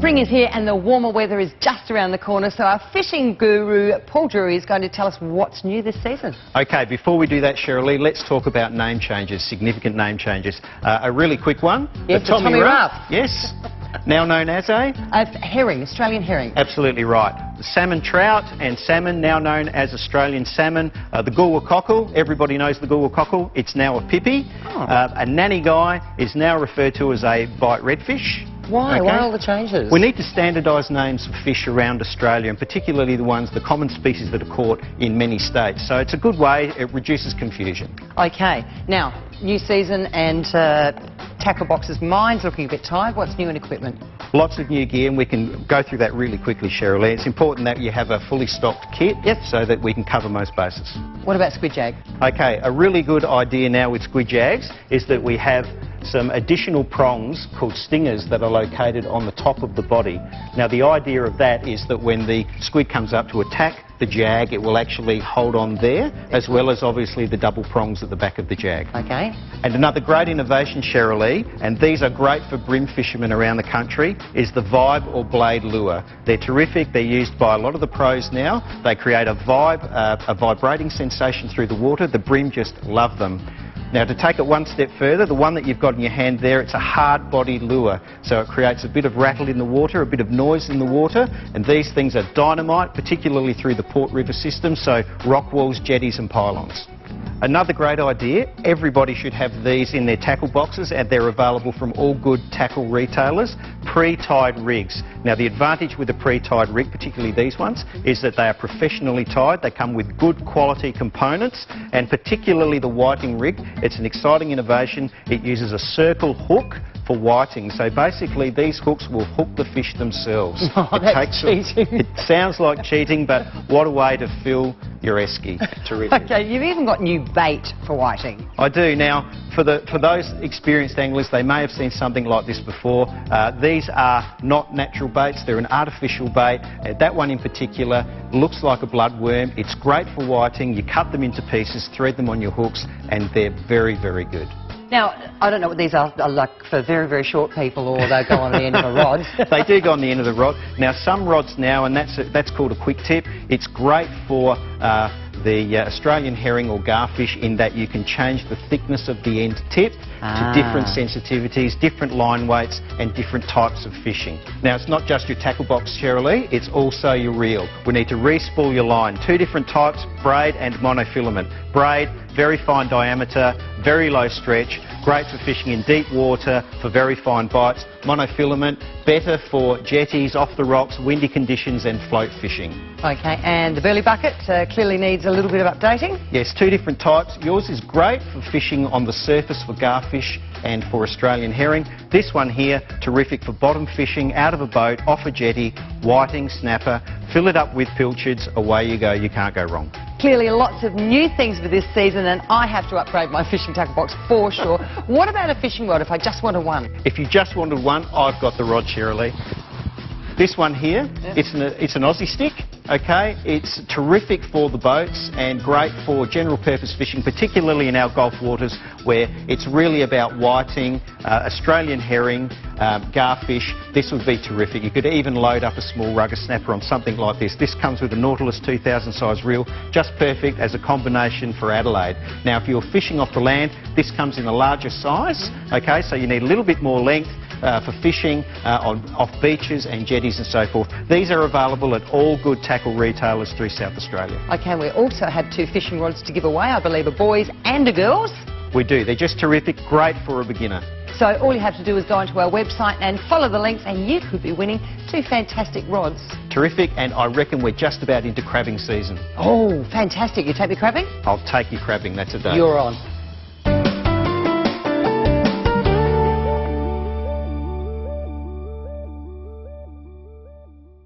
Spring is here and the warmer weather is just around the corner, so our fishing guru, Paul Drury, is going to tell us what's new this season. OK, before we do that, Cherylee, let's talk about name changes, significant name changes. A really quick one. Yes, the Tommy Ruff. Yes. Now known as a? Herring, Australian herring. Absolutely right. The salmon trout and salmon, now known as Australian salmon. The gulwa cockle, everybody knows the gulwa cockle. It's now a pippy. Oh. A nanny guy is now referred to as a bite redfish. Why? Okay. Why all the changes? We need to standardise names for fish around Australia, and particularly the common species that are caught in many states. So it's a good way, it reduces confusion. OK. Now, new season and tackle boxes. Mine's looking a bit tired. What's new in equipment? Lots of new gear, and we can go through that really quickly, Cherylee. It's important that you have a fully stocked kit, yep, so that we can cover most bases. What about squid jag? OK, a really good idea now with squid jags is that we have some additional prongs called stingers that are located on the top of the body. Now the idea of that is that when the squid comes up to attack the jag, it will actually hold on there, as well as obviously the double prongs at the back of the jag. OK. And another great innovation, Cherylee, and these are great for bream fishermen around the country, is the vibe or blade lure. They're terrific, they're used by a lot of the pros now. They create a vibrating sensation through the water. The bream just love them. Now, to take it one step further, the one that you've got in your hand there, it's a hard-bodied lure. So it creates a bit of rattle in the water, a bit of noise in the water, and these things are dynamite, particularly through the Port River system, so rock walls, jetties and pylons. Another great idea, everybody should have these in their tackle boxes, and they're available from all good tackle retailers, pre-tied rigs. Now the advantage with a pre-tied rig, particularly these ones, is that they are professionally tied, they come with good quality components, and particularly the whiting rig, it's an exciting innovation. It uses a circle hook for whiting, so basically these hooks will hook the fish themselves. Oh, that's cheating. It sounds like cheating, but what a way to fill your esky. Terrific. OK, you've even got new bait for whiting. I do. Now, for those experienced anglers, they may have seen something like this before. These are not natural baits, they're an artificial bait. That one in particular looks like a bloodworm. It's great for whiting. You cut them into pieces, thread them on your hooks, and they're very, very good. Now, I don't know what these are like for very, very short people, or they go on the end of a rod. They do go on the end of the rod. Now, some rods now, and that's called a quick tip, it's great for the Australian herring or garfish in that you can change the thickness of the end tip to different sensitivities, different line weights and different types of fishing. Now, it's not just your tackle box, Cherylee, it's also your reel. We need to re-spool your line. Two different types, braid and monofilament. Braid, very fine diameter, very low stretch, great for fishing in deep water for very fine bites. Monofilament, better for jetties, off the rocks, windy conditions and float fishing. OK, and the burley bucket clearly needs a little bit of updating? Yes, two different types. Yours is great for fishing on the surface for garfish and for Australian herring. This one here, terrific for bottom fishing, out of a boat, off a jetty, whiting, snapper. Fill it up with pilchards, away you go, you can't go wrong. Clearly lots of new things for this season, and I have to upgrade my fishing tackle box for sure. What about a fishing rod if I just wanted one? If you just wanted one, I've got the rod, Cherylee. This one here, it's an Aussie stick, OK? It's terrific for the boats and great for general purpose fishing, particularly in our Gulf waters where it's really about whiting, Australian herring, garfish. This would be terrific. You could even load up a small rugger snapper on something like this. This comes with a Nautilus 2000 size reel, just perfect as a combination for Adelaide. Now, if you're fishing off the land, this comes in a larger size, OK? So you need a little bit more length for fishing off beaches and jetties and so forth. These are available at all good tackle retailers through South Australia. OK, we also have two fishing rods to give away, I believe, a boys and a girls. We do. They're just terrific, great for a beginner. So all you have to do is go onto our website and follow the links, and you could be winning two fantastic rods. Terrific, and I reckon we're just about into crabbing season. Oh, fantastic. You take me crabbing? I'll take you crabbing, that's a day. You're on.